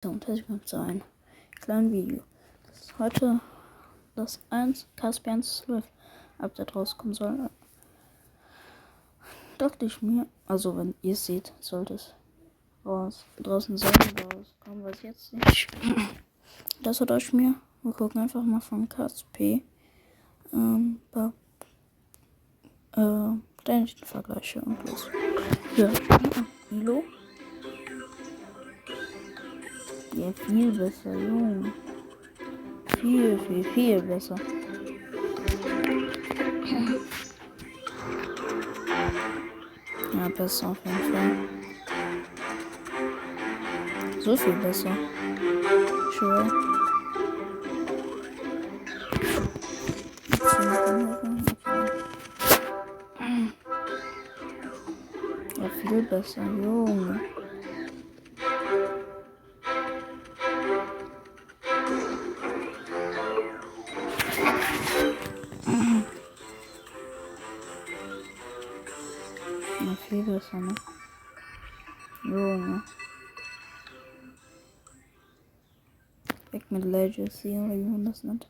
Und herzlich willkommen zu einem kleinen Video. Das ist heute das 1 Caspian 12 Update rauskommen soll. Dachte ich mir, also wenn ihr es seht, sollte es draußen rauskommen, weiß ich jetzt nicht. Das hat euch mir. Wir gucken einfach mal von KSP Vergleiche und los. Ja, Ilo. Ja, viel besser, Junge. Viel besser. Ja, besser auf jeden Fall. So viel besser. Sure. Ja, viel besser, Junge. Ja, viel besser, ne? Junge. Weg mit Legacy oder wie man das nennt.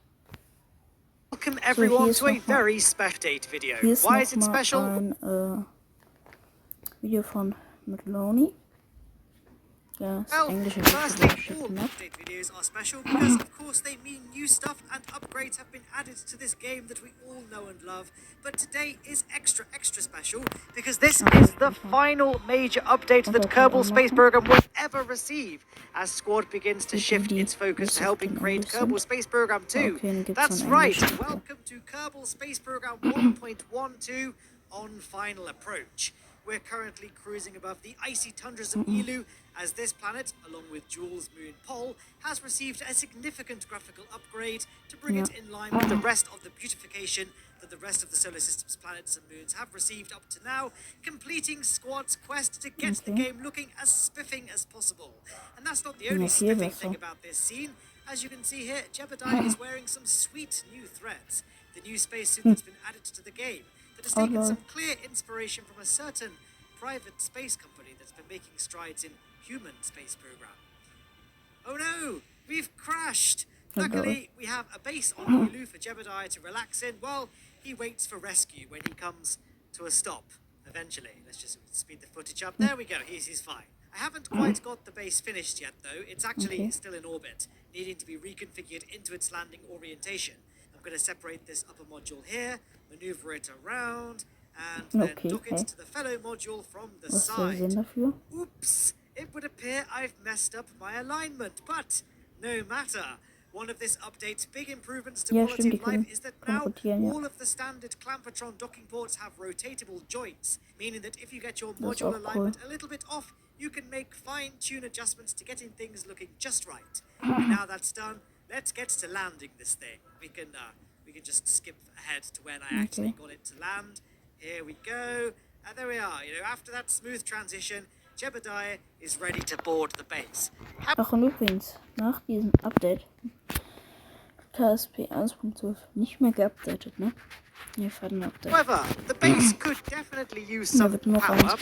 Welcome everyone to a very special date video. Why is it special? Ein Video von Meloni. Ja, das englische Firstly, Video. all update videos are special because, of course, they mean new stuff and upgrades have been added to this game that we all know and love. But today is extra special because this is the final major update that Kerbal Space Program will ever receive as Squad begins to shift its focus to helping create Kerbal Space Program 2. That's right. Welcome to Kerbal Space Program 1.12 on final approach. We're currently cruising above the icy tundras of Eeloo, as this planet, along with Jules' moon Pol, has received a significant graphical upgrade to bring it in line with the rest of the beautification that the rest of the solar system's planets and moons have received up to now, completing Squad's quest to get the game looking as spiffing as possible. And that's not the only spiffing thing about this scene. As you can see here, Jebediah is wearing some sweet new threads, the new spacesuit that's been added to the game, that has taken some clear inspiration from a certain private space company that's been making strides in human space program. Oh no, we've crashed. Luckily, we have a base on Eeloo for Jebediah to relax in while he waits for rescue when he comes to a stop. Eventually, let's just speed the footage up. There we go, he's fine. I haven't quite got the base finished yet though. It's actually still in orbit, needing to be reconfigured into its landing orientation. I'm going to separate this upper module here, maneuver it around, and then dock it to the fellow module from the side. Oops, it would appear I've messed up my alignment, but no matter. One of this update's big improvements to quality of life is that now all of the standard Clampatron docking ports have rotatable joints, meaning that if you get your module alignment a little bit off, you can make fine-tune adjustments to getting things looking just right. And now that's done, let's get to landing this thing. We can just skip ahead to when I actually got it to land. Here we go. And there we are. You know, after that smooth transition, Jebediah is ready to board the base. Ach, und übrigens, nach diesem Update KSP 1.12 nicht mehr geupdatet, ne? However, the base could definitely use some power,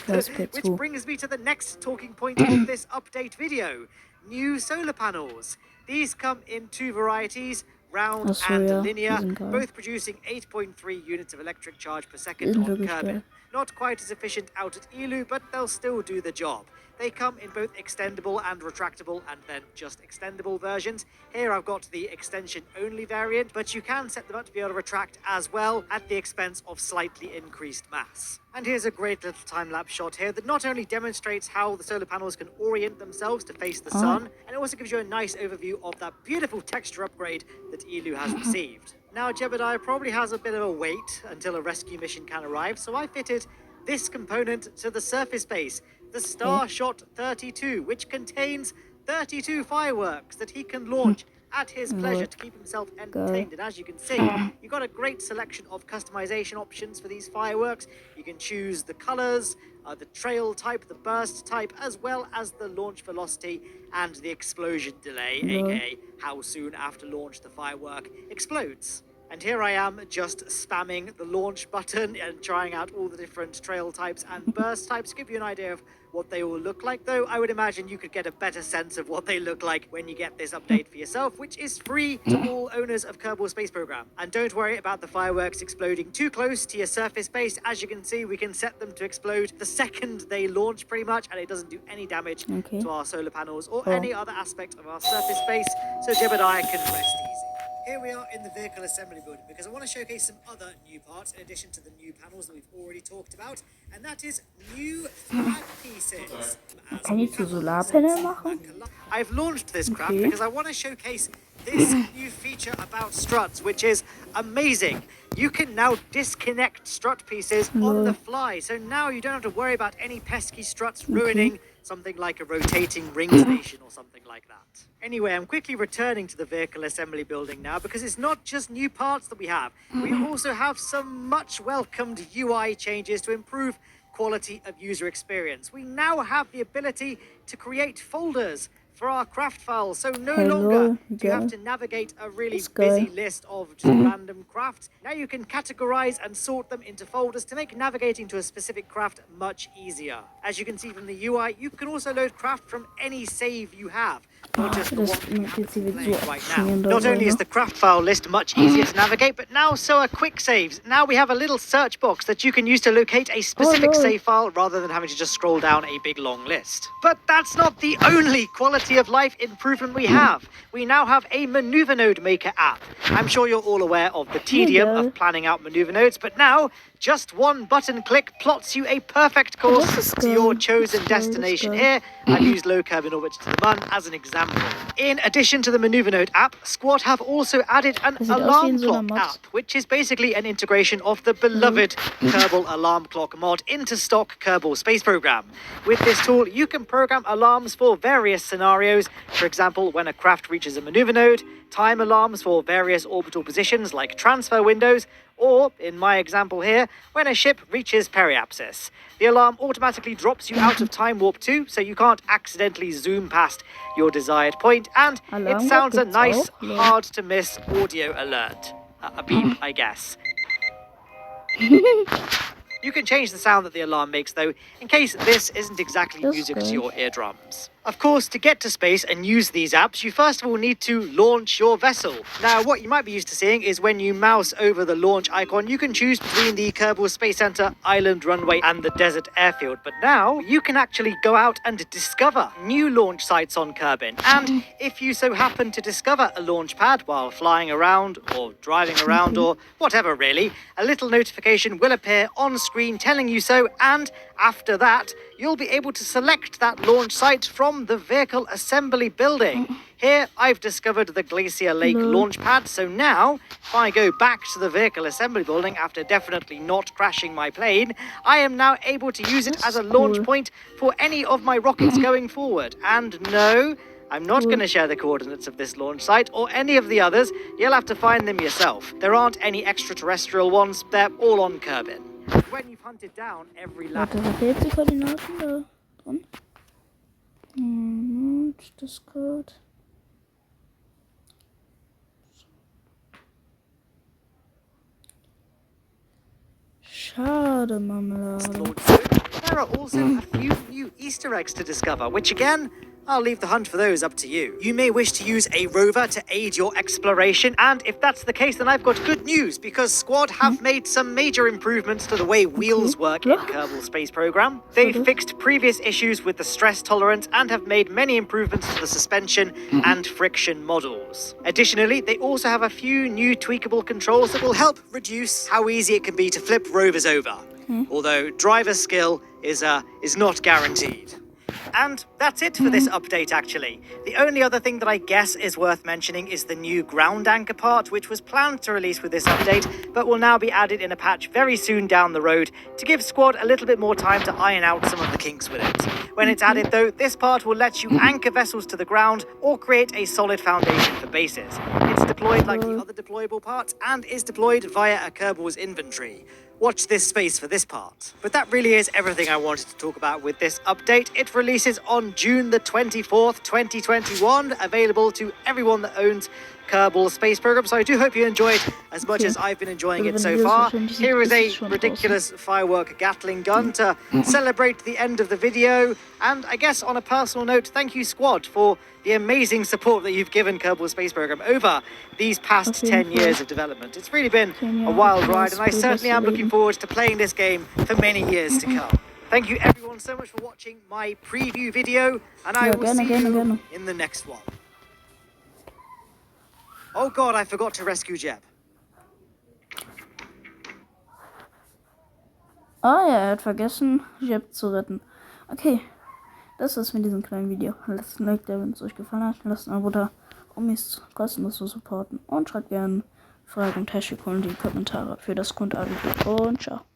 which brings me to the next talking point of this update video. New solar panels. These come in two varieties, round and linear, both producing 8.3 units of electric charge per second on Kerbin. Not quite as efficient out at Eeloo, but they'll still do the job. They come in both extendable and retractable, and then just extendable versions. Here I've got the extension-only variant, but you can set them up to be able to retract as well at the expense of slightly increased mass. And here's a great little time-lapse shot here that not only demonstrates how the solar panels can orient themselves to face the sun, and it also gives you a nice overview of that beautiful texture upgrade that Eeloo has received. Now, Jebediah probably has a bit of a wait until a rescue mission can arrive, so I fitted this component to the surface base, the Starshot 32, which contains 32 fireworks that he can launch at his pleasure to keep himself entertained. And as you can see, you've got a great selection of customization options for these fireworks. You can choose the colors, the trail type, the burst type, as well as the launch velocity and the explosion delay, aka how soon after launch the firework explodes. And here I am just spamming the launch button and trying out all the different trail types and burst types to give you an idea of what they all look like, though I would imagine you could get a better sense of what they look like when you get this update for yourself, which is free to all owners of Kerbal Space Program. And don't worry about the fireworks exploding too close to your surface base. As you can see, we can set them to explode the second they launch pretty much, and it doesn't do any damage to our solar panels or any other aspect of our surface base, so Jebediah can rest easy. Here we are in the vehicle assembly building because I want to showcase some other new parts in addition to the new panels that we've already talked about, and that is new flag pieces. Kann ich zu Solarpanel machen? I've launched this crap because I want to showcase this new feature about struts, which is amazing. You can now disconnect strut pieces on the fly, so now you don't have to worry about any pesky struts ruining something like a rotating ring station or something like that. Anyway, I'm quickly returning to the vehicle assembly building now because it's not just new parts that we have. We also have some much welcomed UI changes to improve quality of user experience. We now have the ability to create folders for our craft files, so no longer do you have to navigate a really busy list of just random crafts. Now you can categorize and sort them into folders to make navigating to a specific craft much easier. As you can see from the UI, you can also load craft from any save you have, not just the one you have playing right now. Not only is the craft file list much easier to navigate, but now so are quick saves. Now we have a little search box that you can use to locate a specific save file rather than having to just scroll down a big long list. But that's not the only quality of life improvement we have. We now have a maneuver node maker app. I'm sure you're all aware of the tedium of planning out maneuver nodes, but now just one button click plots you a perfect course to your chosen destination. Here, I've used low curve in orbit to the Mun as an example. In addition to the maneuver node app, Squad have also added an alarm clock app, which is basically an integration of the beloved Kerbal alarm clock mod into stock Kerbal Space Program. With this tool, you can program alarms for various scenarios. For example, when a craft reaches a maneuver node, time alarms for various orbital positions like transfer windows, or, in my example here, when a ship reaches periapsis. The alarm automatically drops you out of Time Warp 2, so you can't accidentally zoom past your desired point, and it sounds a nice, hard-to-miss audio alert. A beep, I guess. You can change the sound that the alarm makes, though, in case this isn't exactly music to your eardrums. Of course, to get to space and use these apps, you first of all need to launch your vessel. Now, what you might be used to seeing is when you mouse over the launch icon, you can choose between the Kerbal Space Center, Island Runway, and the Desert Airfield. But now, you can actually go out and discover new launch sites on Kerbin. And if you so happen to discover a launch pad while flying around, or driving around, or whatever really, a little notification will appear on screen telling you so, and after that, you'll be able to select that launch site from the vehicle assembly building. Here, I've discovered the Glacier Lake launch pad, so now, if I go back to the vehicle assembly building after definitely not crashing my plane, I am now able to use it as a launch point for any of my rockets going forward. And no, I'm not going to share the coordinates of this launch site or any of the others. You'll have to find them yourself. There aren't any extraterrestrial ones, they're all on Kerbin. When you've hunted down every last... Warte, was hebt die Koordinaten da drin? Discord. Schade, Marmelade. There are also a few new Easter eggs to discover, which again, I'll leave the hunt for those up to you. You may wish to use a rover to aid your exploration, and if that's the case, then I've got good news, because Squad have made some major improvements to the way wheels work in Kerbal Space Program. They fixed previous issues with the stress tolerance and have made many improvements to the suspension and friction models. Additionally, they also have a few new tweakable controls that will help reduce how easy it can be to flip rovers over. Although driver skill is not guaranteed. And that's it for this update, actually. The only other thing that I guess is worth mentioning is the new ground anchor part, which was planned to release with this update, but will now be added in a patch very soon down the road to give Squad a little bit more time to iron out some of the kinks with it. When it's added, though, this part will let you anchor vessels to the ground or create a solid foundation for bases. It's deployed like the other deployable parts and is deployed via a Kerbal's inventory. Watch this space for this part. But that really is everything I wanted to talk about with this update. It releases on June the 24th, 2021, available to everyone that owns Kerbal Space Program. So I do hope you enjoyed as much as I've been enjoying it so far. Here is a ridiculous firework Gatling gun to celebrate the end of the video. And I guess on a personal note, thank you, Squad, for the amazing support that you've given Kerbal Space Program over these past 10 years of development. It's really been a wild ride, and I certainly am looking forward to playing this game for many years to come. Thank you everyone so much for watching my preview video, and I will see you in the next one. Oh god, I forgot to rescue Jeb. Ah ja, er hat vergessen, Jeb zu retten. Okay, das war's mit diesem kleinen Video. Lasst ein Like da, wenn es euch gefallen hat. Lasst ein Abo da, um mich kostenlos zu supporten. Und schreibt gerne Fragen und Hashtag in die Kommentare für das Grundabend. Und ciao.